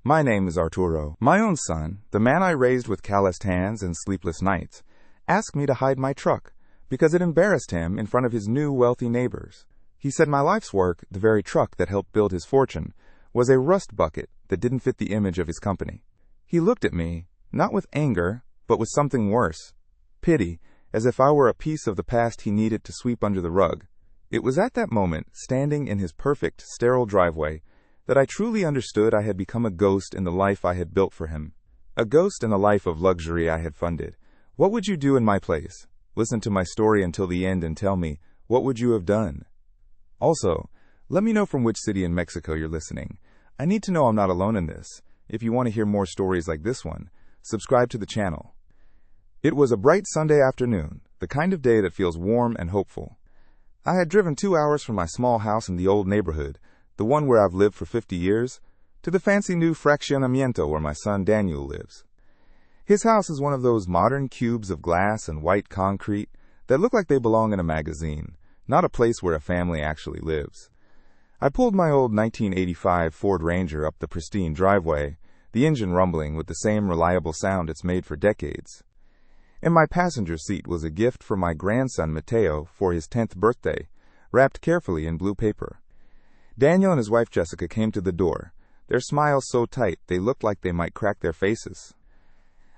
My name is Arturo. My own son, the man I raised with calloused hands and sleepless nights, asked me to hide my truck because it embarrassed him in front of his new wealthy neighbors. He said my life's work, the very truck that helped build his fortune, was a rust bucket that didn't fit the image of his company. He looked at me, not with anger, but with something worse, pity, as if I were a piece of the past he needed to sweep under the rug. It was at that moment, standing in his perfect, sterile driveway, that I truly understood I had become a ghost in the life I had built for him. A ghost in the life of luxury I had funded. What would you do in my place? Listen to my story until the end and tell me, what would you have done? Also, let me know from which city in Mexico you're listening. I need to know I'm not alone in this. If you want to hear more stories like this one, subscribe to the channel. It was a bright Sunday afternoon, the kind of day that feels warm and hopeful. I had driven 2 hours from my small house in the old neighborhood, the one where I've lived for 50 years, to the fancy new fraccionamiento where my son Daniel lives. His house is one of those modern cubes of glass and white concrete that look like they belong in a magazine, not a place where a family actually lives. I pulled my old 1985 Ford Ranger up the pristine driveway, the engine rumbling with the same reliable sound it's made for decades. In my passenger seat was a gift from my grandson Mateo for his 10th birthday, wrapped carefully in blue paper. Daniel and his wife Jessica came to the door, their smiles so tight they looked like they might crack their faces.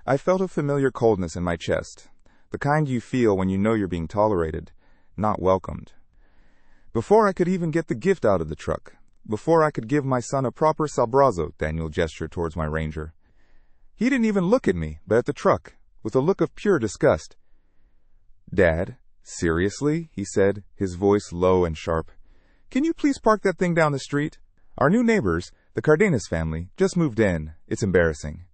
I felt a familiar coldness in my chest, the kind you feel when you know you're being tolerated, not welcomed. Before I could even get the gift out of the truck, before I could give my son a proper sabrazo, Daniel gestured towards my Ranger. He didn't even look at me, but at the truck, with a look of pure disgust. "Dad, seriously?" he said, his voice low and sharp. "Can you please park that thing down the street? Our new neighbors, the Cardenas family, just moved in. It's embarrassing."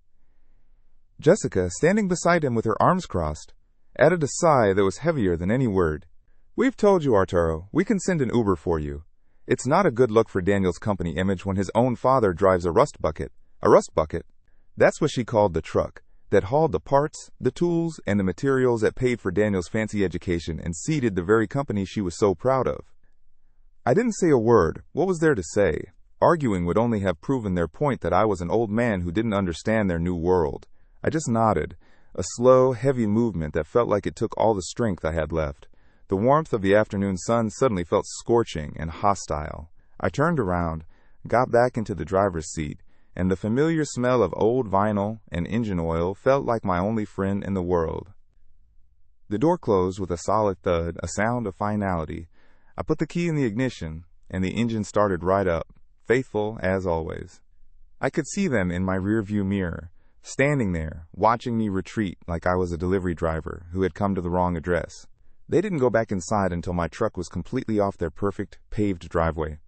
Jessica, standing beside him with her arms crossed, added a sigh that was heavier than any word. "We've told you, Arturo. We can send an Uber for you. It's not a good look for Daniel's company image when his own father drives a rust bucket. A rust bucket? That's what she called the truck that hauled the parts, the tools, and the materials that paid for Daniel's fancy education and seeded the very company she was so proud of. I didn't say a word. What was there to say? Arguing would only have proven their point that I was an old man who didn't understand their new world. I just nodded, a slow, heavy movement that felt like it took all the strength I had left. The warmth of the afternoon sun suddenly felt scorching and hostile. I turned around, got back into the driver's seat, and the familiar smell of old vinyl and engine oil felt like my only friend in the world. The door closed with a solid thud, a sound of finality. I put the key in the ignition, and the engine started right up, faithful as always. I could see them in my rearview mirror, standing there, watching me retreat like I was a delivery driver who had come to the wrong address. They didn't go back inside until my truck was completely off their perfect, paved driveway.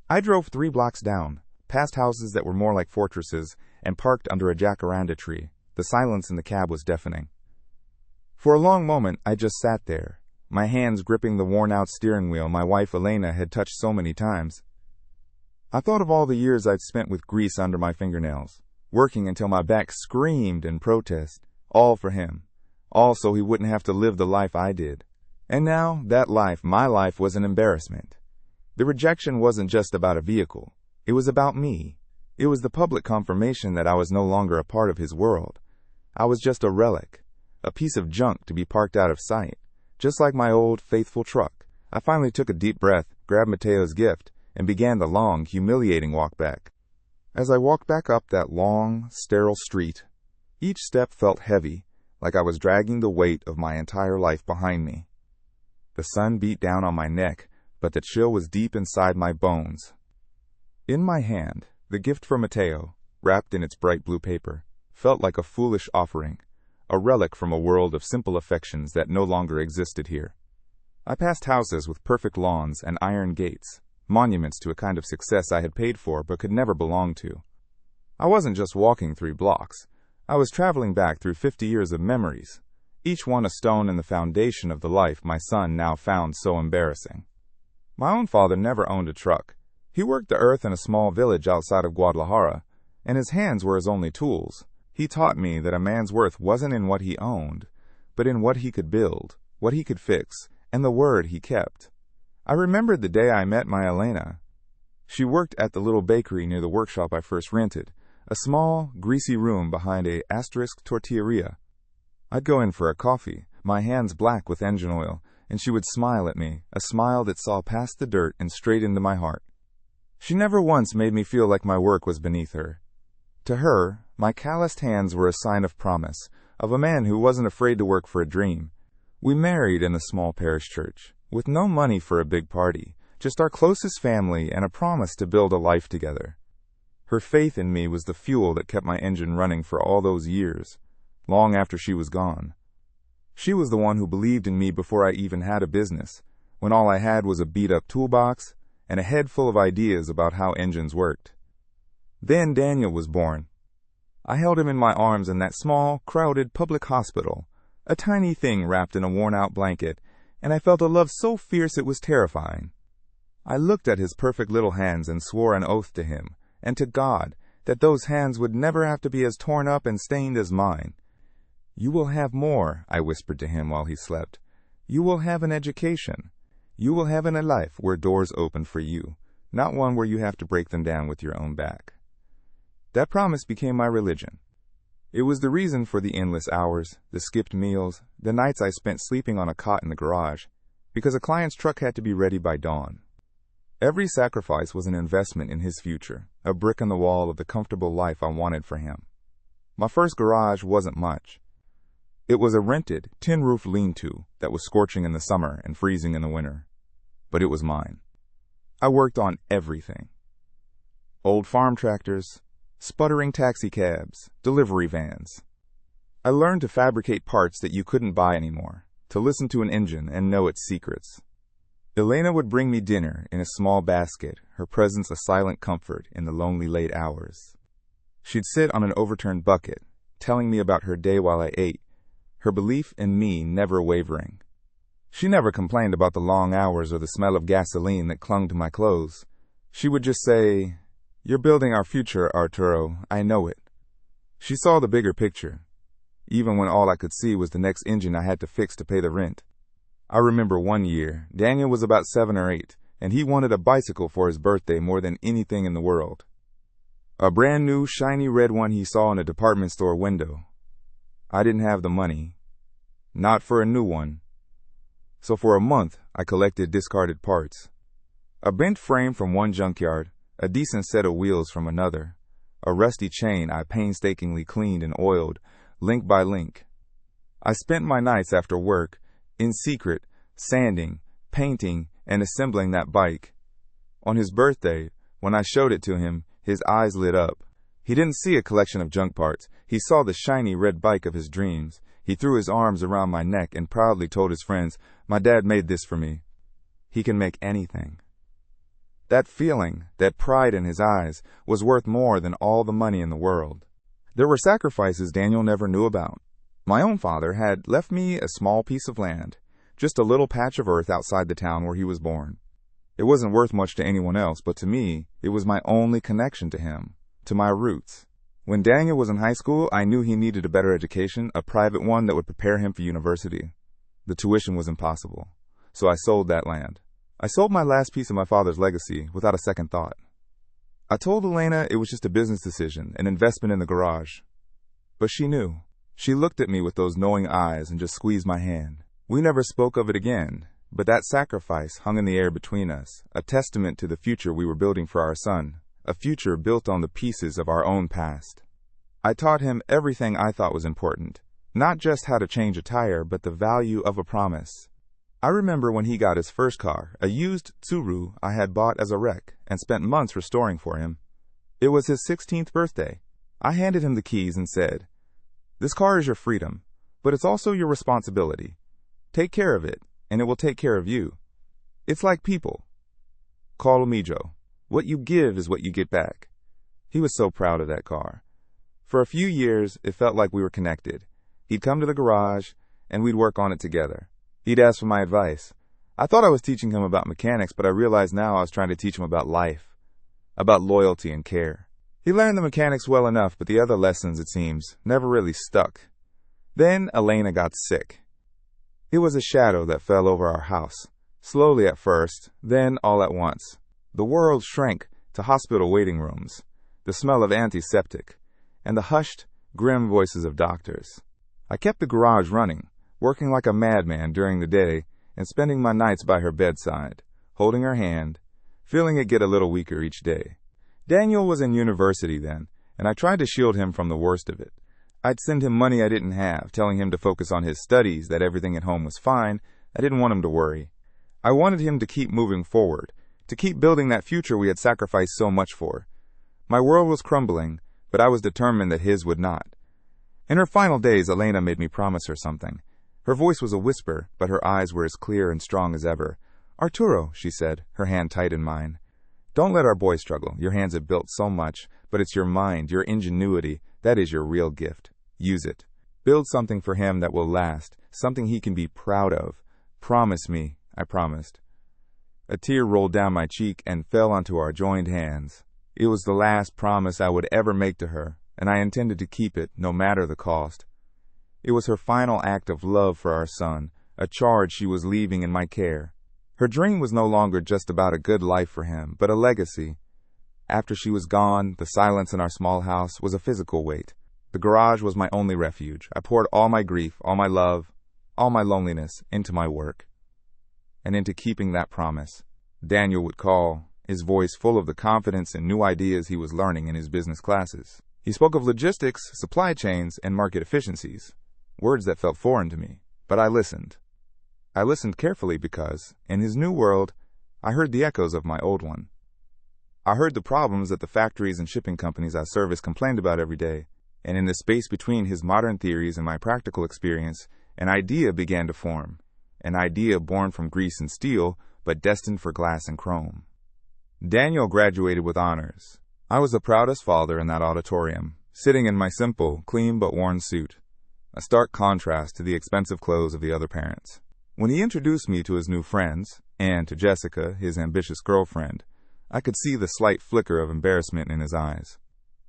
I drove 3 blocks down, past houses that were more like fortresses, and parked under a jacaranda tree. The silence in the cab was deafening. For a long moment, I just sat there, my hands gripping the worn-out steering wheel my wife Elena had touched so many times. I thought of all the years I'd spent with grease under my fingernails, working until my back screamed in protest, all for him, all so he wouldn't have to live the life I did. And now, that life, my life, was an embarrassment. The rejection wasn't just about a vehicle. It was about me. It was the public confirmation that I was no longer a part of his world. I was just a relic, a piece of junk to be parked out of sight, just like my old, faithful truck. I finally took a deep breath, grabbed Mateo's gift, and began the long, humiliating walk back. As I walked back up that long, sterile street, each step felt heavy, like I was dragging the weight of my entire life behind me. The sun beat down on my neck, but the chill was deep inside my bones. In my hand, the gift from Mateo, wrapped in its bright blue paper, felt like a foolish offering, a relic from a world of simple affections that no longer existed here. I passed houses with perfect lawns and iron gates, monuments to a kind of success I had paid for but could never belong to. I wasn't just walking 3 blocks. I was traveling back through 50 years of memories, each one a stone in the foundation of the life my son now found so embarrassing. My own father never owned a truck. He worked the earth in a small village outside of Guadalajara, and his hands were his only tools. He taught me that a man's worth wasn't in what he owned, but in what he could build, what he could fix, and the word he kept. I remembered the day I met my Elena. She worked at the little bakery near the workshop I first rented, a small, greasy room behind a asterisk tortilleria. I'd go in for a coffee, my hands black with engine oil, and she would smile at me, a smile that saw past the dirt and straight into my heart. She never once made me feel like my work was beneath her. To her, my calloused hands were a sign of promise, of a man who wasn't afraid to work for a dream. We married in a small parish church, with no money for a big party, just our closest family and a promise to build a life together. Her faith in me was the fuel that kept my engine running for all those years, long after she was gone. She was the one who believed in me before I even had a business, when all I had was a beat-up toolbox and a head full of ideas about how engines worked. Then Daniel was born. I held him in my arms in that small, crowded public hospital, a tiny thing wrapped in a worn-out blanket, and I felt a love so fierce it was terrifying. I looked at his perfect little hands and swore an oath to him, and to God, that those hands would never have to be as torn up and stained as mine. "You will have more," I whispered to him while he slept. "You will have an education. You will have a life where doors open for you, not one where you have to break them down with your own back." That promise became my religion. It was the reason for the endless hours, the skipped meals, the nights I spent sleeping on a cot in the garage, because a client's truck had to be ready by dawn. Every sacrifice was an investment in his future, a brick in the wall of the comfortable life I wanted for him. My first garage wasn't much. It was a rented, tin-roof lean-to that was scorching in the summer and freezing in the winter. But it was mine. I worked on everything. Old farm tractors, sputtering taxicabs, delivery vans. I learned to fabricate parts that you couldn't buy anymore, to listen to an engine and know its secrets. Elena would bring me dinner in a small basket, her presence a silent comfort in the lonely late hours. She'd sit on an overturned bucket, telling me about her day while I ate, her belief in me never wavering. She never complained about the long hours or the smell of gasoline that clung to my clothes. She would just say, "You're building our future, Arturo, I know it." She saw the bigger picture, even when all I could see was the next engine I had to fix to pay the rent. I remember one year, Daniel was about 7 or 8, and he wanted a bicycle for his birthday more than anything in the world. A brand new, shiny red one he saw in a department store window. I didn't have the money. Not for a new one. So for a month, I collected discarded parts. A bent frame from one junkyard, a decent set of wheels from another, a rusty chain I painstakingly cleaned and oiled, link by link. I spent my nights after work, in secret, sanding, painting, and assembling that bike. On his birthday, when I showed it to him, his eyes lit up. He didn't see a collection of junk parts. He saw the shiny red bike of his dreams. He threw his arms around my neck and proudly told his friends, "My dad made this for me. He can make anything." That feeling, that pride in his eyes, was worth more than all the money in the world. There were sacrifices Daniel never knew about. My own father had left me a small piece of land, just a little patch of earth outside the town where he was born. It wasn't worth much to anyone else, but to me, it was my only connection to him, to my roots. When Daniel was in high school, I knew he needed a better education, a private one that would prepare him for university. The tuition was impossible, so I sold that land. I sold my last piece of my father's legacy without a second thought. I told Elena it was just a business decision, an investment in the garage. But she knew. She looked at me with those knowing eyes and just squeezed my hand. We never spoke of it again, but that sacrifice hung in the air between us, a testament to the future we were building for our son, a future built on the pieces of our own past. I taught him everything I thought was important, not just how to change a tire, but the value of a promise. I remember when he got his first car, a used Tsuru I had bought as a wreck and spent months restoring for him. It was his 16th birthday. I handed him the keys and said, "This car is your freedom, but it's also your responsibility. Take care of it, and it will take care of you. It's like people. Call me Joe. What you give is what you get back." He was so proud of that car. For a few years, it felt like we were connected. He'd come to the garage, and we'd work on it together. He'd ask for my advice. I thought I was teaching him about mechanics, but I realized now I was trying to teach him about life, about loyalty and care. He learned the mechanics well enough, but the other lessons, it seems, never really stuck. Then Elena got sick. It was a shadow that fell over our house, slowly at first, then all at once. The world shrank to hospital waiting rooms, the smell of antiseptic, and the hushed, grim voices of doctors. I kept the garage running, working like a madman during the day and spending my nights by her bedside, holding her hand, feeling it get a little weaker each day. Daniel was in university then, and I tried to shield him from the worst of it. I'd send him money I didn't have, telling him to focus on his studies, that everything at home was fine. I didn't want him to worry. I wanted him to keep moving forward, to keep building that future we had sacrificed so much for. My world was crumbling, but I was determined that his would not. In her final days, Elena made me promise her something. Her voice was a whisper, but her eyes were as clear and strong as ever. "Arturo," she said, her hand tight in mine. "Don't let our boy struggle. Your hands have built so much, but it's your mind, your ingenuity, that is your real gift. Use it. Build something for him that will last, something he can be proud of. Promise me," I promised. A tear rolled down my cheek and fell onto our joined hands. It was the last promise I would ever make to her, and I intended to keep it, no matter the cost. It was her final act of love for our son, a charge she was leaving in my care. Her dream was no longer just about a good life for him, but a legacy. After she was gone, the silence in our small house was a physical weight. The garage was my only refuge. I poured all my grief, all my love, all my loneliness into my work, and into keeping that promise. Daniel would call, his voice full of the confidence and new ideas he was learning in his business classes. He spoke of logistics, supply chains, and market efficiencies, words that felt foreign to me, but I listened. I listened carefully because, in his new world, I heard the echoes of my old one. I heard the problems that the factories and shipping companies I service complained about every day, and in the space between his modern theories and my practical experience, an idea began to form, an idea born from grease and steel, but destined for glass and chrome. Daniel graduated with honors. I was the proudest father in that auditorium, sitting in my simple, clean but worn suit, a stark contrast to the expensive clothes of the other parents. When he introduced me to his new friends, and to Jessica, his ambitious girlfriend, I could see the slight flicker of embarrassment in his eyes.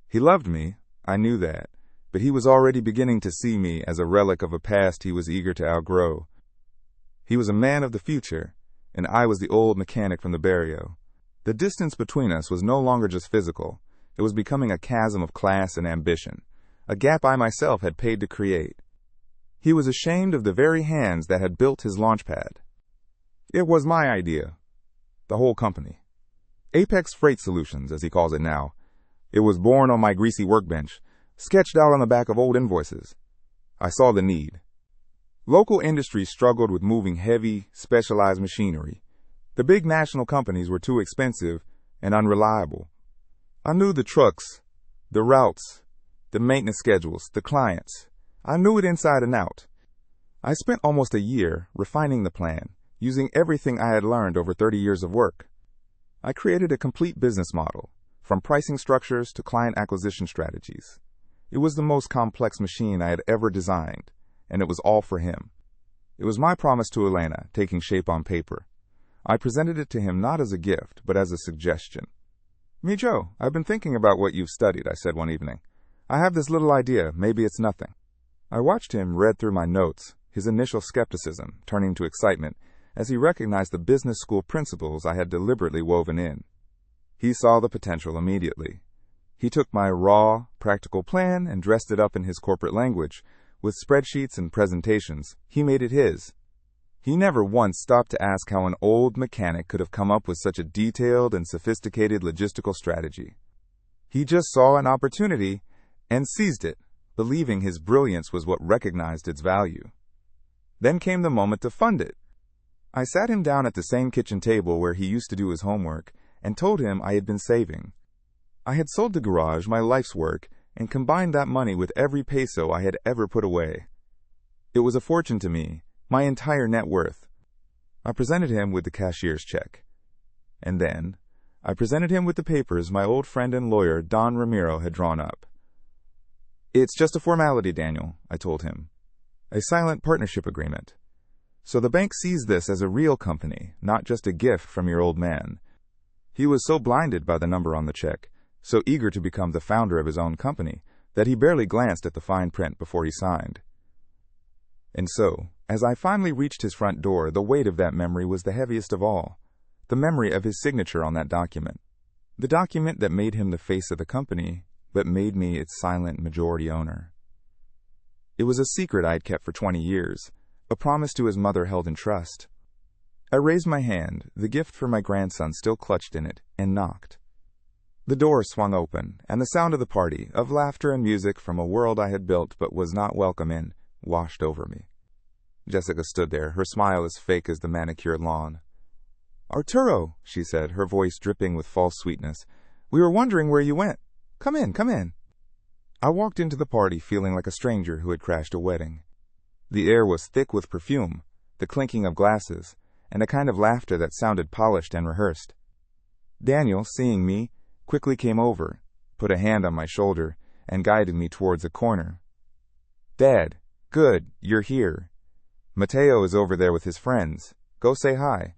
He loved me, I knew that, but he was already beginning to see me as a relic of a past he was eager to outgrow. He was a man of the future, and I was the old mechanic from the barrio. The distance between us was no longer just physical. It was becoming a chasm of class and ambition, a gap I myself had paid to create. He was ashamed of the very hands that had built his launchpad. It was my idea, the whole company. Apex Freight Solutions, as he calls it now. It was born on my greasy workbench, sketched out on the back of old invoices. I saw the need. Local industries struggled with moving heavy, specialized machinery. The big national companies were too expensive and unreliable. I knew the trucks, the routes, the maintenance schedules, the clients. I knew it inside and out. I spent almost a year refining the plan, using everything I had learned over 30 years of work. I created a complete business model, from pricing structures to client acquisition strategies. It was the most complex machine I had ever designed, and it was all for him. It was my promise to Elena, taking shape on paper. I presented it to him not as a gift, but as a suggestion. "Mijo, I've been thinking about what you've studied," I said one evening. "I have this little idea, maybe it's nothing." I watched him read through my notes, his initial skepticism turning to excitement as he recognized the business school principles I had deliberately woven in. He saw the potential immediately. He took my raw, practical plan and dressed it up in his corporate language. With spreadsheets and presentations, he made it his. He never once stopped to ask how an old mechanic could have come up with such a detailed and sophisticated logistical strategy. He just saw an opportunity and seized it, believing his brilliance was what recognized its value. Then came the moment to fund it. I sat him down at the same kitchen table where he used to do his homework and told him I had been saving. I had sold the garage, my life's work, and combined that money with every peso I had ever put away. It was a fortune to me, my entire net worth. I presented him with the cashier's check. And then, I presented him with the papers my old friend and lawyer, Don Ramiro, had drawn up. "It's just a formality, Daniel," I told him. "A silent partnership agreement. So the bank sees this as a real company, not just a gift from your old man." He was so blinded by the number on the check, so eager to become the founder of his own company, that he barely glanced at the fine print before he signed. And so, as I finally reached his front door, the weight of that memory was the heaviest of all. The memory of his signature on that document. The document that made him the face of the company, but made me its silent majority owner. It was a secret I had kept for 20 years, a promise to his mother held in trust. I raised my hand, the gift for my grandson still clutched in it, and knocked. The door swung open, and the sound of the party, of laughter and music from a world I had built but was not welcome in, washed over me. Jessica stood there, her smile as fake as the manicured lawn. "Arturo," she said, her voice dripping with false sweetness, "we were wondering where you went. Come in, come in." I walked into the party feeling like a stranger who had crashed a wedding. The air was thick with perfume, the clinking of glasses, and a kind of laughter that sounded polished and rehearsed. Daniel, seeing me, quickly came over, put a hand on my shoulder, and guided me towards a corner. "Dad, good, you're here. Mateo is over there with his friends. Go say hi."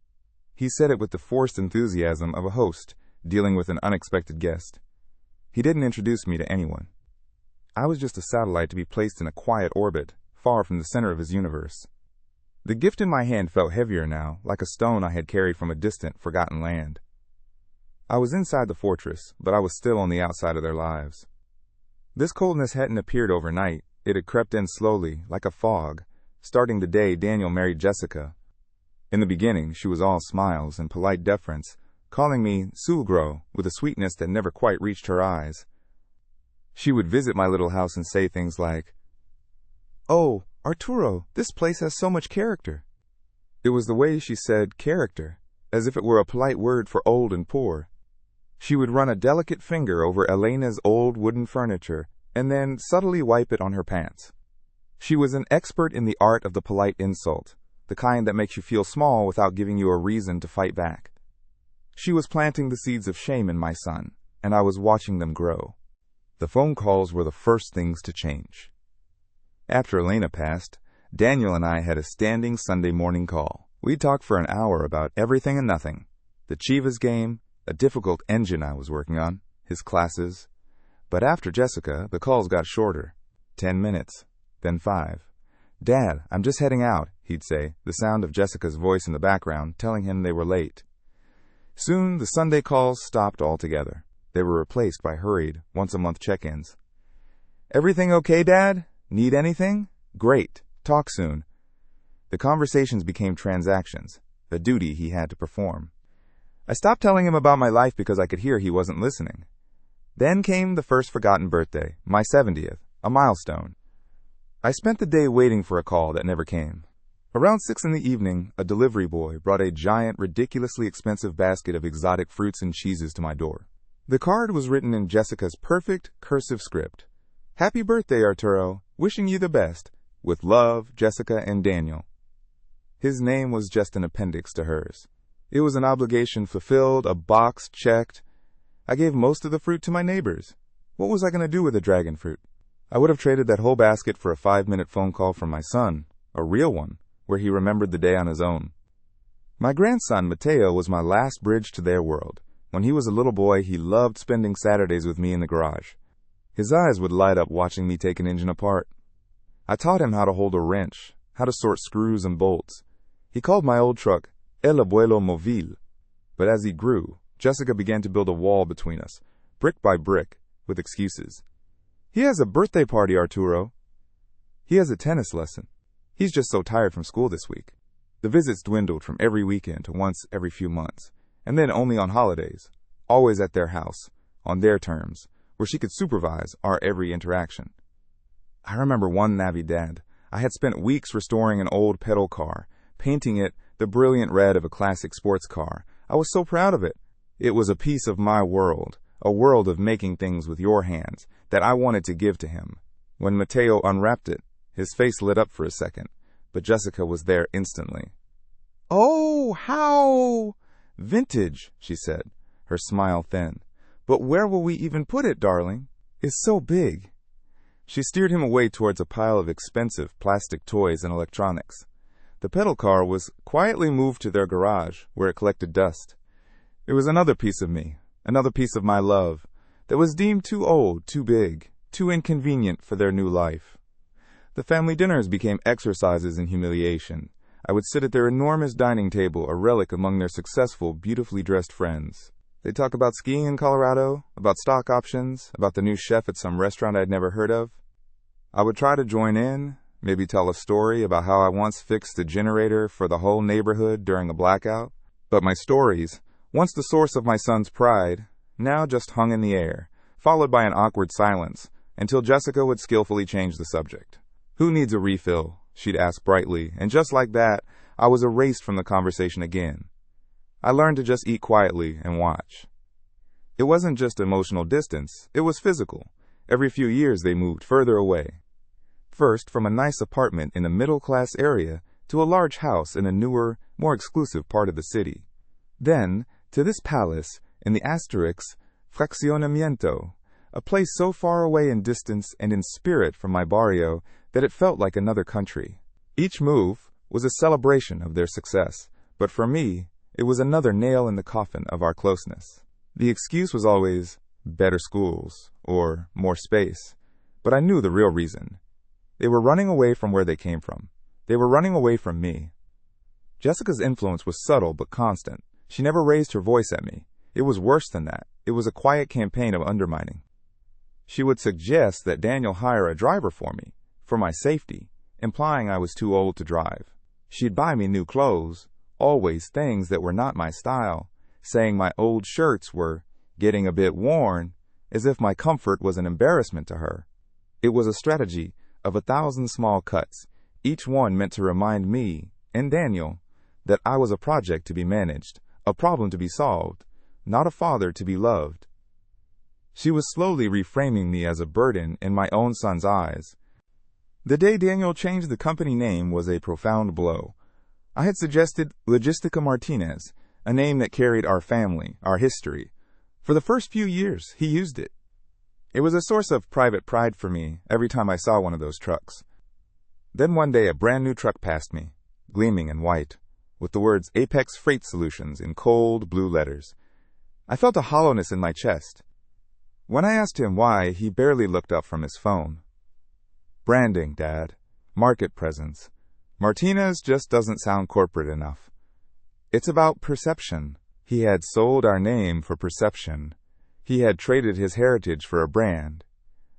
He said it with the forced enthusiasm of a host dealing with an unexpected guest. He didn't introduce me to anyone. I was just a satellite to be placed in a quiet orbit, far from the center of his universe. The gift in my hand felt heavier now, like a stone I had carried from a distant, forgotten land. I was inside the fortress, but I was still on the outside of their lives. This coldness hadn't appeared overnight. It had crept in slowly, like a fog, starting the day Daniel married Jessica. In the beginning, she was all smiles and polite deference, calling me Sulgro with a sweetness that never quite reached her eyes. She would visit my little house and say things like, "Oh, Arturo, this place has so much character." It was the way she said character, as if it were a polite word for old and poor. She would run a delicate finger over Elena's old wooden furniture and then subtly wipe it on her pants. She was an expert in the art of the polite insult, the kind that makes you feel small without giving you a reason to fight back. She was planting the seeds of shame in my son, and I was watching them grow. The phone calls were the first things to change. After Elena passed, Daniel and I had a standing Sunday morning call. We talked for an hour about everything and nothing. The Chivas game, a difficult engine I was working on, his classes. But after Jessica, the calls got shorter. 10 minutes, then 5. "Dad, I'm just heading out," he'd say, the sound of Jessica's voice in the background telling him they were late. Soon, the Sunday calls stopped altogether. They were replaced by hurried, once-a-month check-ins. "Everything okay, Dad? Need anything? Great. Talk soon." The conversations became transactions, a duty he had to perform. I stopped telling him about my life because I could hear he wasn't listening. Then came the first forgotten birthday, my 70th, a milestone. I spent the day waiting for a call that never came. Around 6 in the evening, a delivery boy brought a giant, ridiculously expensive basket of exotic fruits and cheeses to my door. The card was written in Jessica's perfect, cursive script. "Happy birthday, Arturo. Wishing you the best. With love, Jessica and Daniel." His name was just an appendix to hers. It was an obligation fulfilled, a box checked. I gave most of the fruit to my neighbors. What was I going to do with the dragon fruit? I would have traded that whole basket for a 5-minute phone call from my son, a real one, where he remembered the day on his own. My grandson, Mateo, was my last bridge to their world. When he was a little boy, he loved spending Saturdays with me in the garage. His eyes would light up watching me take an engine apart. I taught him how to hold a wrench, how to sort screws and bolts. He called my old truck El Abuelo Movil. But as he grew, Jessica began to build a wall between us, brick by brick, with excuses. "He has a birthday party, Arturo." "He has a tennis lesson." "He's just so tired from school this week." The visits dwindled from every weekend to once every few months, and then only on holidays, always at their house, on their terms, where she could supervise our every interaction. I remember one Navidad. I had spent weeks restoring an old pedal car, painting it the brilliant red of a classic sports car. I was so proud of it. It was a piece of my world, a world of making things with your hands that I wanted to give to him. When Mateo unwrapped it, his face lit up for a second, but Jessica was there instantly. "Oh, how vintage," she said, her smile thin. "But where will we even put it, darling? It's so big." She steered him away towards a pile of expensive plastic toys and electronics. The pedal car was quietly moved to their garage, where it collected dust. It was another piece of me, another piece of my love, that was deemed too old, too big, too inconvenient for their new life. The family dinners became exercises in humiliation. I would sit at their enormous dining table, a relic among their successful, beautifully dressed friends. They'd talk about skiing in Colorado, about stock options, about the new chef at some restaurant I'd never heard of. I would try to join in, maybe tell a story about how I once fixed a generator for the whole neighborhood during a blackout. But my stories, once the source of my son's pride, now just hung in the air, followed by an awkward silence, until Jessica would skillfully change the subject. "Who needs a refill?" she'd ask brightly, and just like that, I was erased from the conversation again. I learned to just eat quietly and watch. It wasn't just emotional distance, it was physical. Every few years they moved further away. First, from a nice apartment in a middle-class area to a large house in a newer, more exclusive part of the city. Then, to this palace in the asterisk fraccionamiento, a place so far away in distance and in spirit from my barrio that it felt like another country. Each move was a celebration of their success, but for me, it was another nail in the coffin of our closeness. The excuse was always better schools or more space, but I knew the real reason. They were running away from where they came from. They were running away from me. Jessica's influence was subtle but constant. She never raised her voice at me. It was worse than that. It was a quiet campaign of undermining. She would suggest that Daniel hire a driver for me, for my safety, implying I was too old to drive. She'd buy me new clothes, always things that were not my style, saying my old shirts were getting a bit worn, as if my comfort was an embarrassment to her. It was a strategy of 1,000 small cuts, each one meant to remind me, and Daniel, that I was a project to be managed, a problem to be solved, not a father to be loved. She was slowly reframing me as a burden in my own son's eyes. The day Daniel changed the company name was a profound blow. I had suggested Logistica Martinez, a name that carried our family, our history. For the first few years, he used it. It was a source of private pride for me every time I saw one of those trucks. Then one day a brand new truck passed me, gleaming in white, with the words Apex Freight Solutions in cold blue letters. I felt a hollowness in my chest. When I asked him why, he barely looked up from his phone. "Branding, Dad. Market presence. Martinez just doesn't sound corporate enough. It's about perception." He had sold our name for perception. He had traded his heritage for a brand.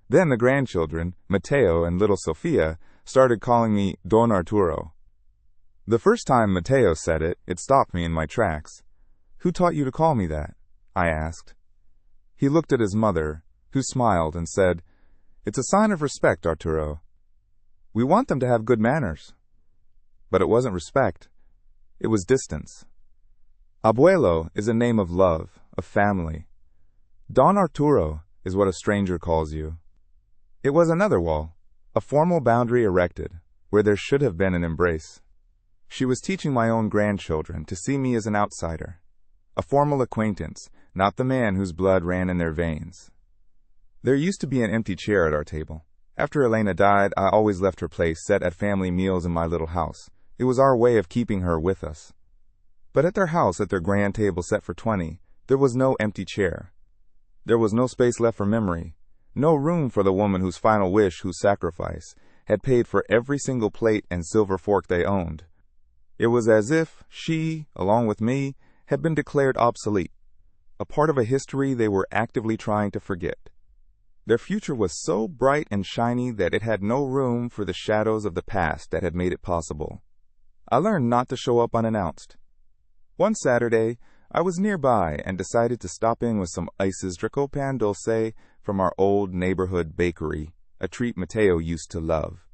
Then the grandchildren, Mateo and little Sofia, started calling me Don Arturo. The first time Mateo said it, it stopped me in my tracks. "Who taught you to call me that?" I asked. He looked at his mother, who smiled and said, "It's a sign of respect, Arturo. We want them to have good manners." But it wasn't respect. It was distance. Abuelo is a name of love, of family. Don Arturo is what a stranger calls you. It was another wall, a formal boundary erected, where there should have been an embrace. She was teaching my own grandchildren to see me as an outsider, a formal acquaintance, not the man whose blood ran in their veins. There used to be an empty chair at our table. After Elena died, I always left her place set at family meals in my little house. It was our way of keeping her with us. But at their house, at their grand table set for 20, there was no empty chair. There was no space left for memory, no room for the woman whose final wish, whose sacrifice, had paid for every single plate and silver fork they owned. It was as if she, along with me, had been declared obsolete, a part of a history they were actively trying to forget. Their future was so bright and shiny that it had no room for the shadows of the past that had made it possible. I learned not to show up unannounced. One Saturday, I was nearby and decided to stop in with some ices Draco Pan Dulce from our old neighborhood bakery, a treat Mateo used to love.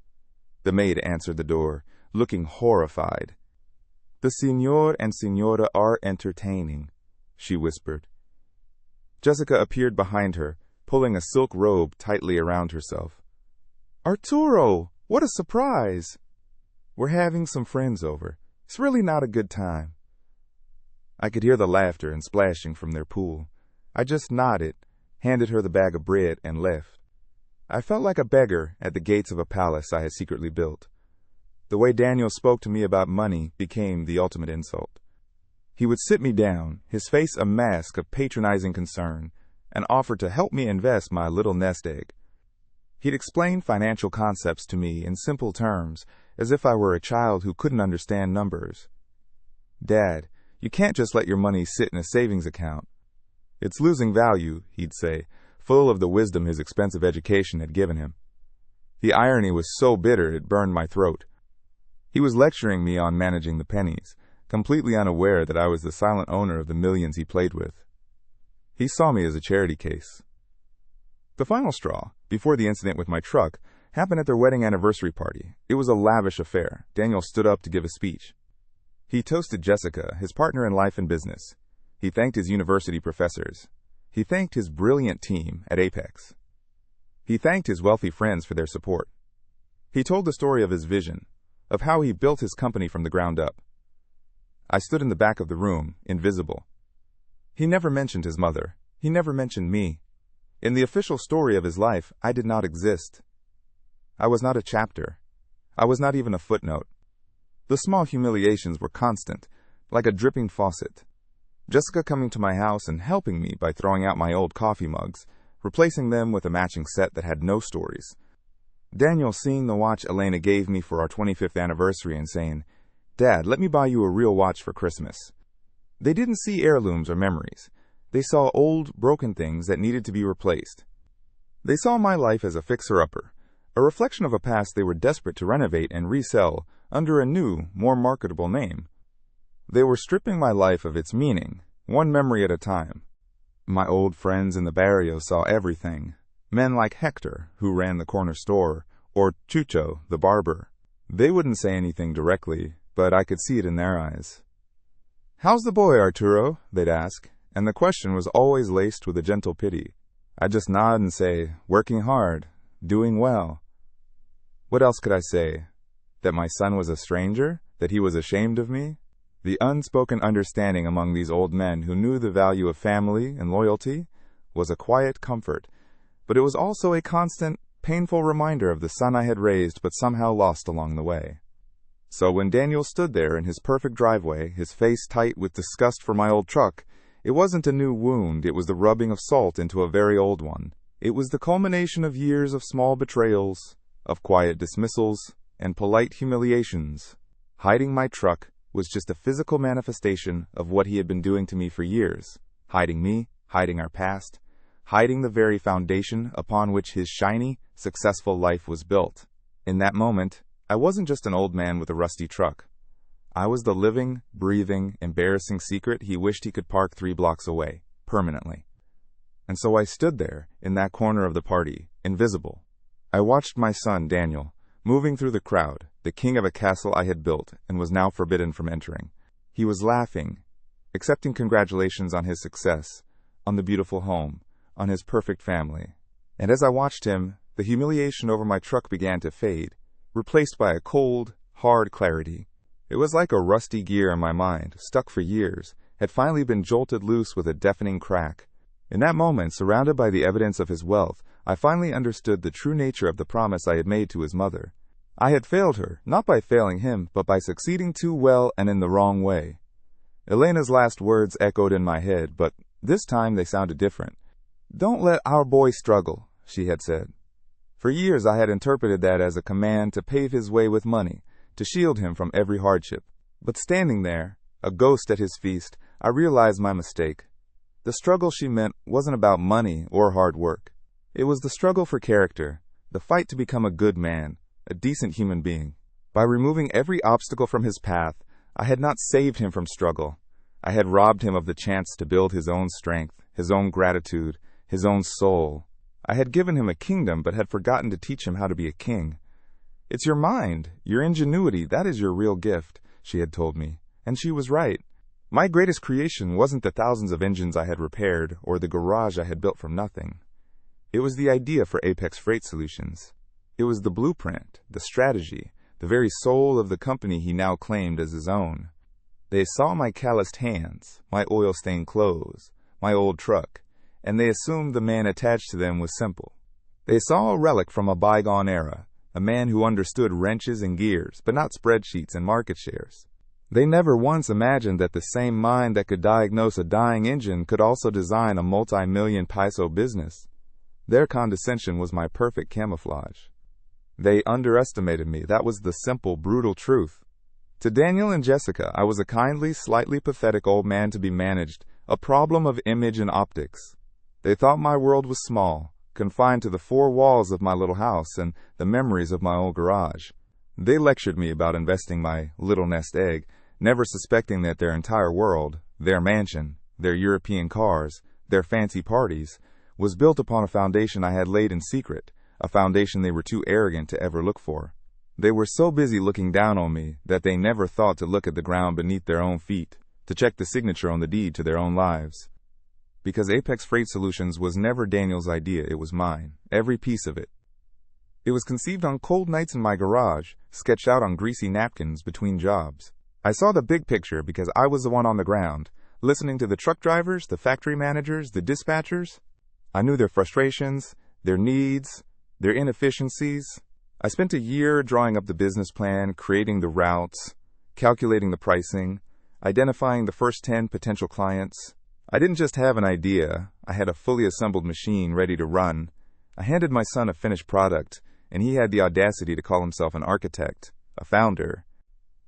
The maid answered the door, looking horrified. "The Señor and Señora are entertaining," she whispered. Jessica appeared behind her, pulling a silk robe tightly around herself. "Arturo, what a surprise!" "We're having some friends over. It's really not a good time." I could hear the laughter and splashing from their pool. I just nodded, handed her the bag of bread, and left. I felt like a beggar at the gates of a palace I had secretly built. The way Daniel spoke to me about money became the ultimate insult. He would sit me down, his face a mask of patronizing concern, and offer to help me invest my little nest egg. He'd explain financial concepts to me in simple terms, as if I were a child who couldn't understand numbers. "Dad, you can't just let your money sit in a savings account." It's losing value, he'd say, full of the wisdom his expensive education had given him. The irony was so bitter it burned my throat. He was lecturing me on managing the pennies, completely unaware that I was the silent owner of the millions he played with. He saw me as a charity case. The final straw, before the incident with my truck, happened at their wedding anniversary party. It was a lavish affair. Daniel stood up to give a speech. He toasted Jessica, his partner in life and business. He thanked his university professors. He thanked his brilliant team at Apex. He thanked his wealthy friends for their support. He told the story of his vision, of how he built his company from the ground up. I stood in the back of the room, invisible. He never mentioned his mother. He never mentioned me. In the official story of his life, I did not exist. I was not a chapter. I was not even a footnote. The small humiliations were constant, like a dripping faucet. Jessica coming to my house and helping me by throwing out my old coffee mugs, replacing them with a matching set that had no stories. Daniel seeing the watch Elena gave me for our 25th anniversary and saying, "Dad, let me buy you a real watch for Christmas." They didn't see heirlooms or memories. They saw old, broken things that needed to be replaced. They saw my life as a fixer-upper, a reflection of a past they were desperate to renovate and resell under a new, more marketable name. They were stripping my life of its meaning, one memory at a time. My old friends in the barrio saw everything. Men like Hector, who ran the corner store, or Chucho, the barber. They wouldn't say anything directly, but I could see it in their eyes. "How's the boy, Arturo?" they'd ask, and the question was always laced with a gentle pity. I'd just nod and say, "Working hard, doing well." What else could I say? That my son was a stranger? That he was ashamed of me? The unspoken understanding among these old men who knew the value of family and loyalty was a quiet comfort, but it was also a constant, painful reminder of the son I had raised but somehow lost along the way. So when Daniel stood there in his perfect driveway, his face tight with disgust for my old truck, it wasn't a new wound, it was the rubbing of salt into a very old one. It was the culmination of years of small betrayals, of quiet dismissals, and polite humiliations. Hiding my truck was just a physical manifestation of what he had been doing to me for years. Hiding me, hiding our past, hiding the very foundation upon which his shiny, successful life was built. In that moment, I wasn't just an old man with a rusty truck. I was the living, breathing, embarrassing secret he wished he could park 3 blocks away, permanently. And so I stood there, in that corner of the party, invisible. I watched my son, Daniel, moving through the crowd, the king of a castle I had built and was now forbidden from entering. He was laughing, accepting congratulations on his success, on the beautiful home, on his perfect family. And as I watched him, the humiliation over my truck began to fade, replaced by a cold, hard clarity. It was like a rusty gear in my mind, stuck for years, had finally been jolted loose with a deafening crack. In that moment, surrounded by the evidence of his wealth, I finally understood the true nature of the promise I had made to his mother. I had failed her, not by failing him, but by succeeding too well and in the wrong way. Elena's last words echoed in my head, but this time they sounded different. "Don't let our boy struggle," she had said. For years I had interpreted that as a command to pave his way with money, to shield him from every hardship. But standing there, a ghost at his feast, I realized my mistake. The struggle she meant wasn't about money or hard work. It was the struggle for character, the fight to become a good man, a decent human being. By removing every obstacle from his path, I had not saved him from struggle. I had robbed him of the chance to build his own strength, his own gratitude, his own soul. I had given him a kingdom, but had forgotten to teach him how to be a king. "It's your mind, your ingenuity, that is your real gift," she had told me. And she was right. My greatest creation wasn't the thousands of engines I had repaired or the garage I had built from nothing. It was the idea for Apex Freight Solutions. It was the blueprint, the strategy, the very soul of the company he now claimed as his own. They saw my calloused hands, my oil-stained clothes, my old truck, and they assumed the man attached to them was simple. They saw a relic from a bygone era, a man who understood wrenches and gears, but not spreadsheets and market shares. They never once imagined that the same mind that could diagnose a dying engine could also design a multi-million peso business. Their condescension was my perfect camouflage. They underestimated me. That was the simple, brutal truth. To Daniel and Jessica, I was a kindly, slightly pathetic old man to be managed, A problem of image and optics. They thought my world was small, confined to the four walls of my little house and the memories of my old garage. They lectured me about investing my little nest egg, never suspecting that their entire world, their mansion, their European cars, their fancy parties, was built upon a foundation I had laid in secret, a foundation they were too arrogant to ever look for. They were so busy looking down on me that they never thought to look at the ground beneath their own feet, to check the signature on the deed to their own lives. Because Apex Freight Solutions was never Daniel's idea, it was mine, every piece of it. It was conceived on cold nights in my garage, sketched out on greasy napkins between jobs. I saw the big picture because I was the one on the ground, listening to the truck drivers, the factory managers, the dispatchers. I knew their frustrations, their needs, their inefficiencies. I spent a year drawing up the business plan, creating the routes, calculating the pricing, identifying the first 10 potential clients. I didn't just have an idea, I had a fully assembled machine ready to run. I handed my son a finished product, and he had the audacity to call himself an architect, a founder.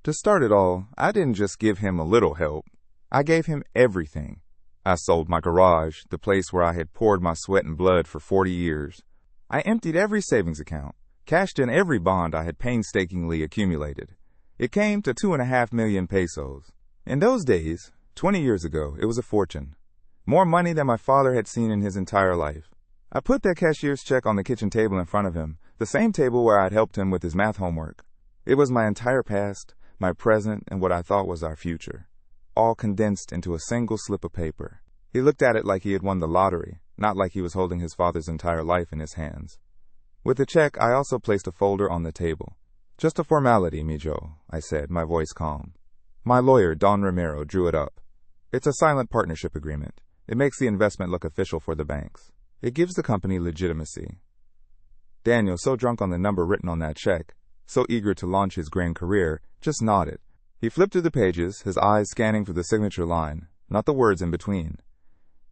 To start it all, I didn't just give him a little help. I gave him everything. I sold my garage, the place where I had poured my sweat and blood for 40 years. I emptied every savings account, cashed in every bond I had painstakingly accumulated. It came to 2.5 million pesos. In those days, 20 years ago, it was a fortune. More money than my father had seen in his entire life. I put that cashier's check on the kitchen table in front of him, the same table where I'd helped him with his math homework. It was my entire past, my present, and what I thought was our future, all condensed into a single slip of paper. He looked at it like he had won the lottery, not like he was holding his father's entire life in his hands. With the check, I also placed a folder on the table. "Just a formality, mijo," I said, my voice calm. My lawyer, Don Romero, drew it up. "It's a silent partnership agreement. It makes the investment look official for the banks. It gives the company legitimacy." Daniel, so drunk on the number written on that check, so eager to launch his grand career, just nodded. He flipped through the pages, his eyes scanning for the signature line, not the words in between.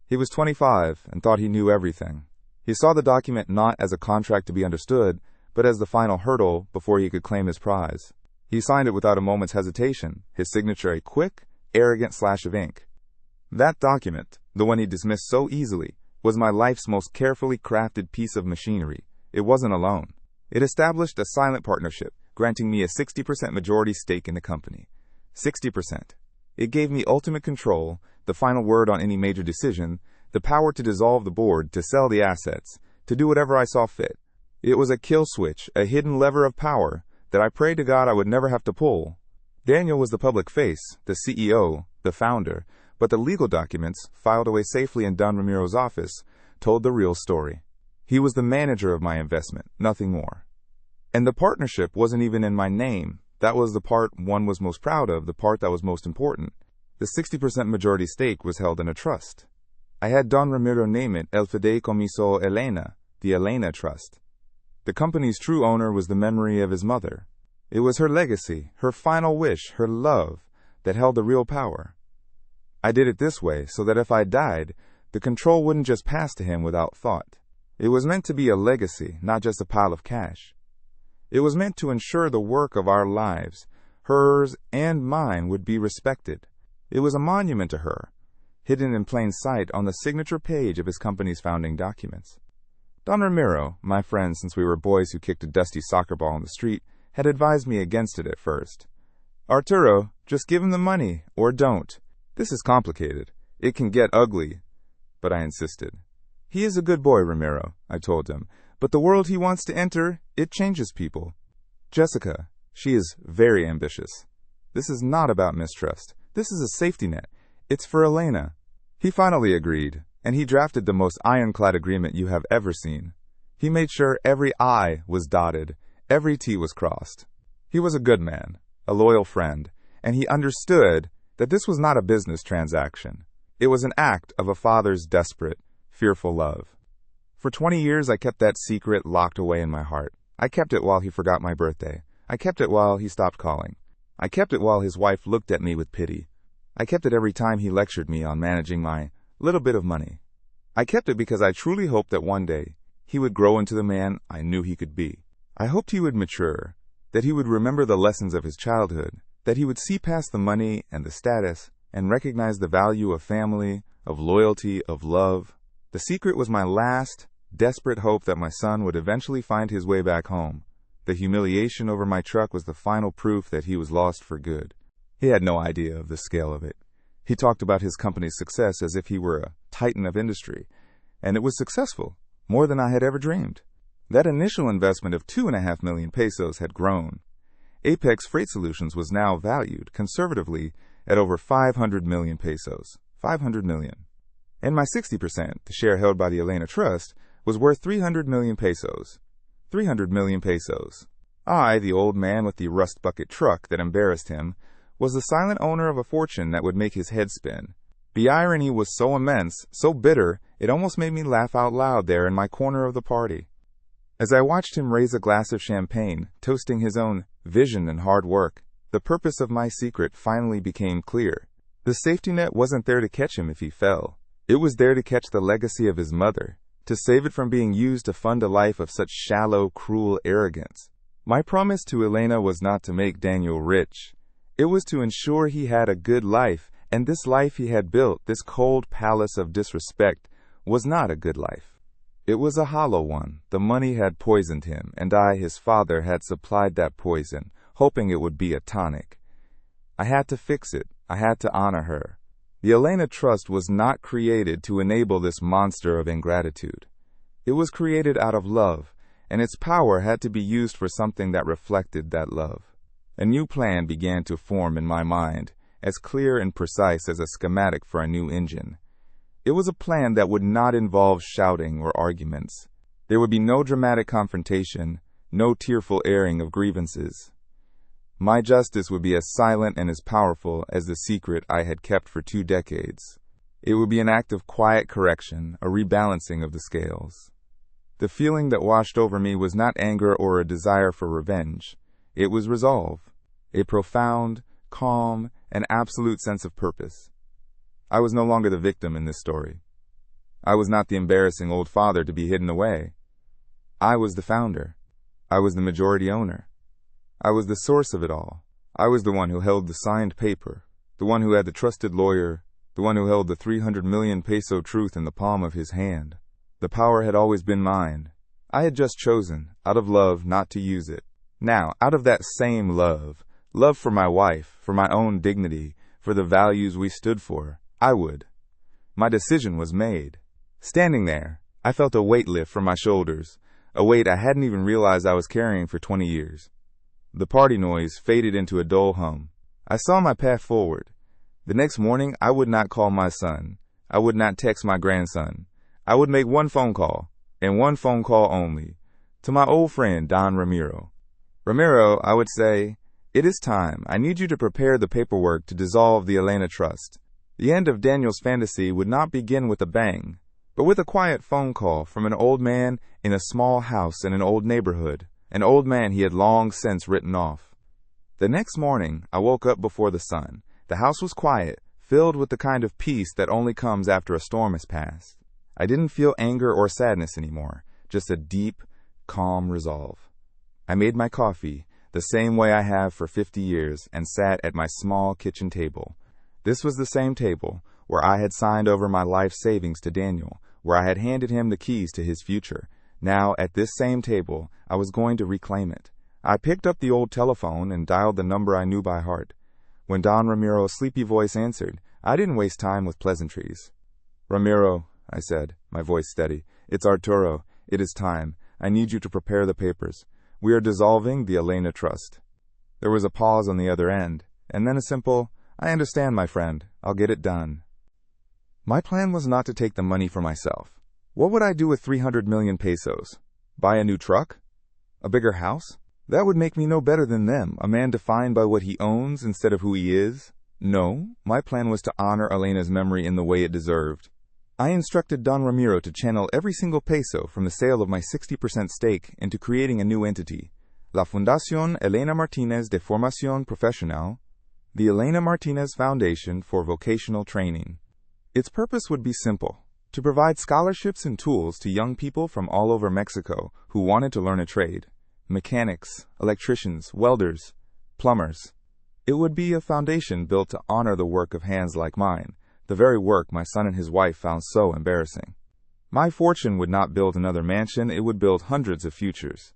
He was 25 and thought he knew everything. He saw the document not as a contract to be understood, but as the final hurdle before he could claim his prize. He signed it without a moment's hesitation, his signature a quick, arrogant slash of ink. That document, the one he dismissed so easily, was my life's most carefully crafted piece of machinery. It wasn't alone. It established a silent partnership, granting me a 60% majority stake in the company. 60%. It gave me ultimate control, the final word on any major decision, the power to dissolve the board, to sell the assets, to do whatever I saw fit. It was a kill switch, a hidden lever of power that I prayed to God I would never have to pull. Daniel was the public face, the CEO, the founder, but the legal documents, filed away safely in Don Ramiro's office, told the real story. He was the manager of my investment, nothing more. And the partnership wasn't even in my name. That was the part one was most proud of, the part that was most important. The 60% majority stake was held in a trust. I had Don Ramiro name it El Fideicomiso Elena, the Elena Trust. The company's true owner was the memory of his mother. It was her legacy, her final wish, her love, that held the real power. I did it this way so that if I died, the control wouldn't just pass to him without thought. It was meant to be a legacy, not just a pile of cash. It was meant to ensure the work of our lives, hers and mine, would be respected. It was a monument to her, hidden in plain sight on the signature page of his company's founding documents. Don Ramiro, my friend since we were boys who kicked a dusty soccer ball on the street, had advised me against it at first. "Arturo, just give him the money, or don't. This is complicated. It can get ugly." But I insisted. "He is a good boy, Ramiro," I told him, "but the world he wants to enter, it changes people. Jessica, she is very ambitious. This is not about mistrust. This is a safety net. It's for Elena." He finally agreed, and he drafted the most ironclad agreement you have ever seen. He made sure every I was dotted, every T was crossed. He was a good man, a loyal friend, and he understood that this was not a business transaction. It was an act of a father's desperate, fearful love. For 20 years, I kept that secret locked away in my heart. I kept it while he forgot my birthday. I kept it while he stopped calling. I kept it while his wife looked at me with pity. I kept it every time he lectured me on managing my little bit of money. I kept it because I truly hoped that one day he would grow into the man I knew he could be. I hoped he would mature, that he would remember the lessons of his childhood, that he would see past the money and the status and recognized the value of family, of loyalty, of love. The secret was my last, desperate hope that my son would eventually find his way back home. The humiliation over my truck was the final proof that he was lost for good. He had no idea of the scale of it. He talked about his company's success as if he were a titan of industry, and it was successful, more than I had ever dreamed. That initial investment of 2.5 million pesos had grown. Apex Freight Solutions was now valued, conservatively, at over 500 million pesos. 500 million. And my 60%, the share held by the Elena Trust, was worth 300 million pesos. 300 million pesos. I, the old man with the rust bucket truck that embarrassed him, was the silent owner of a fortune that would make his head spin. The irony was so immense, so bitter, it almost made me laugh out loud there in my corner of the party. As I watched him raise a glass of champagne, toasting his own vision and hard work, the purpose of my secret finally became clear. The safety net wasn't there to catch him if he fell. It was there to catch the legacy of his mother, to save it from being used to fund a life of such shallow, cruel arrogance. My promise to Elena was not to make Daniel rich. It was to ensure he had a good life, and this life he had built, this cold palace of disrespect, was not a good life. It was a hollow one. The money had poisoned him, and I, his father, had supplied that poison, hoping it would be a tonic. I had to fix it. I had to honor her. The Elena Trust was not created to enable this monster of ingratitude. It was created out of love, and its power had to be used for something that reflected that love. A new plan began to form in my mind, as clear and precise as a schematic for a new engine. It was a plan that would not involve shouting or arguments. There would be no dramatic confrontation, no tearful airing of grievances. My justice would be as silent and as powerful as the secret I had kept for 2 decades. It would be an act of quiet correction, a rebalancing of the scales. The feeling that washed over me was not anger or a desire for revenge. It was resolve, a profound, calm, and absolute sense of purpose. I was no longer the victim in this story. I was not the embarrassing old father to be hidden away. I was the founder. I was the majority owner. I was the source of it all. I was the one who held the signed paper, the one who had the trusted lawyer, the one who held the 300 million peso truth in the palm of his hand. The power had always been mine. I had just chosen, out of love, not to use it. Now, out of that same love for my wife, for my own dignity, for the values we stood for, I would. My decision was made. Standing there, I felt a weight lift from my shoulders, a weight I hadn't even realized I was carrying for 20 years. The party noise faded into a dull hum. I saw my path forward. The next morning, I would not call my son. I would not text my grandson. I would make one phone call, and one phone call only, to my old friend, Don Ramiro. Ramiro, I would say, it is time. I need you to prepare the paperwork to dissolve the Elena Trust. The end of Daniel's fantasy would not begin with a bang, but with a quiet phone call from an old man in a small house in an old neighborhood, an old man he had long since written off. The next morning, I woke up before the sun. The house was quiet, filled with the kind of peace that only comes after a storm has passed. I didn't feel anger or sadness anymore, just a deep, calm resolve. I made my coffee, the same way I have for 50 years, and sat at my small kitchen table. This was the same table where I had signed over my life savings to Daniel, where I had handed him the keys to his future. Now, at this same table, I was going to reclaim it. I picked up the old telephone and dialed the number I knew by heart. When Don Ramiro's sleepy voice answered, I didn't waste time with pleasantries. "Ramiro," I said, my voice steady, "it's Arturo. It is time. I need you to prepare the papers. We are dissolving the Elena Trust." There was a pause on the other end, and then a simple, "I understand, my friend. I'll get it done." My plan was not to take the money for myself. What would I do with 300 million pesos? Buy a new truck? A bigger house? That would make me no better than them, a man defined by what he owns instead of who he is. No, my plan was to honor Elena's memory in the way it deserved. I instructed Don Ramiro to channel every single peso from the sale of my 60% stake into creating a new entity, La Fundación Elena Martínez de Formación Profesional, the Elena Martínez Foundation for Vocational Training. Its purpose would be simple: to provide scholarships and tools to young people from all over Mexico who wanted to learn a trade: mechanics, electricians, welders, plumbers. It would be a foundation built to honor the work of hands like mine, the very work my son and his wife found so embarrassing. My fortune would not build another mansion, it would build hundreds of futures.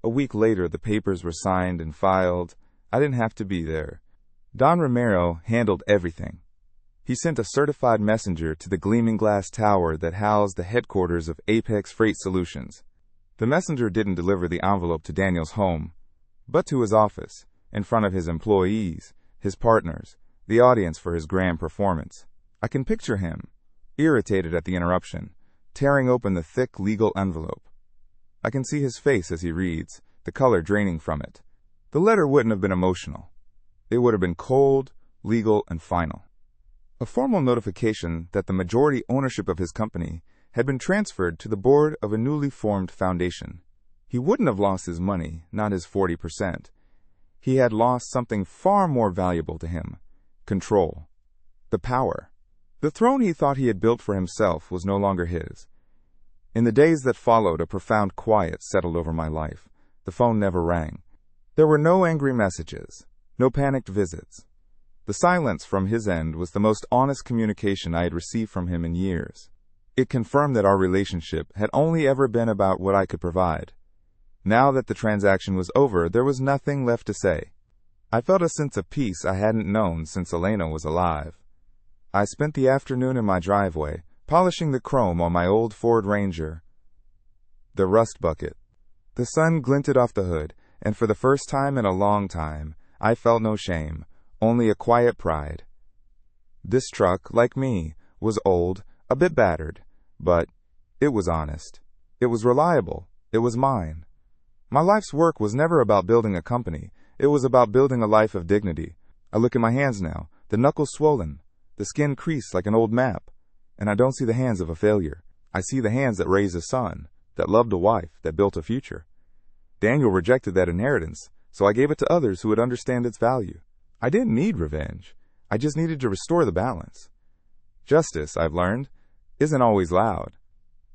A week later, the papers were signed and filed. I didn't have to be there. Don Romero handled everything. He sent a certified messenger to the gleaming glass tower that housed the headquarters of Apex Freight Solutions. The messenger didn't deliver the envelope to Daniel's home, but to his office, in front of his employees, his partners, the audience for his grand performance. I can picture him, irritated at the interruption, tearing open the thick legal envelope. I can see his face as he reads, the color draining from it. The letter wouldn't have been emotional. It would have been cold, legal, and final. A formal notification that the majority ownership of his company had been transferred to the board of a newly formed foundation. He wouldn't have lost his money, not his 40%. He had lost something far more valuable to him: control. The power. The throne he thought he had built for himself was no longer his. In the days that followed, a profound quiet settled over my life. The phone never rang. There were no angry messages, no panicked visits. The silence from his end was the most honest communication I had received from him in years. It confirmed that our relationship had only ever been about what I could provide. Now that the transaction was over, there was nothing left to say. I felt a sense of peace I hadn't known since Elena was alive. I spent the afternoon in my driveway, polishing the chrome on my old Ford Ranger, the rust bucket. The sun glinted off the hood, and for the first time in a long time, I felt no shame, only a quiet pride. This truck, like me, was old, a bit battered, but it was honest. It was reliable. It was mine. My life's work was never about building a company. It was about building a life of dignity. I look at my hands now, the knuckles swollen, the skin creased like an old map, and I don't see the hands of a failure. I see the hands that raised a son, that loved a wife, that built a future. Daniel rejected that inheritance, so I gave it to others who would understand its value. I didn't need revenge. I just needed to restore the balance. Justice, I've learned, isn't always loud.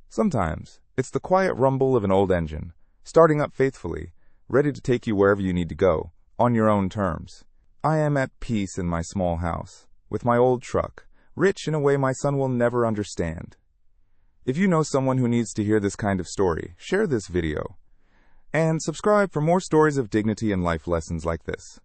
Sometimes it's the quiet rumble of an old engine, starting up faithfully, ready to take you wherever you need to go, on your own terms. I am at peace in my small house, with my old truck, rich in a way my son will never understand. If you know someone who needs to hear this kind of story, share this video. And subscribe for more stories of dignity and life lessons like this.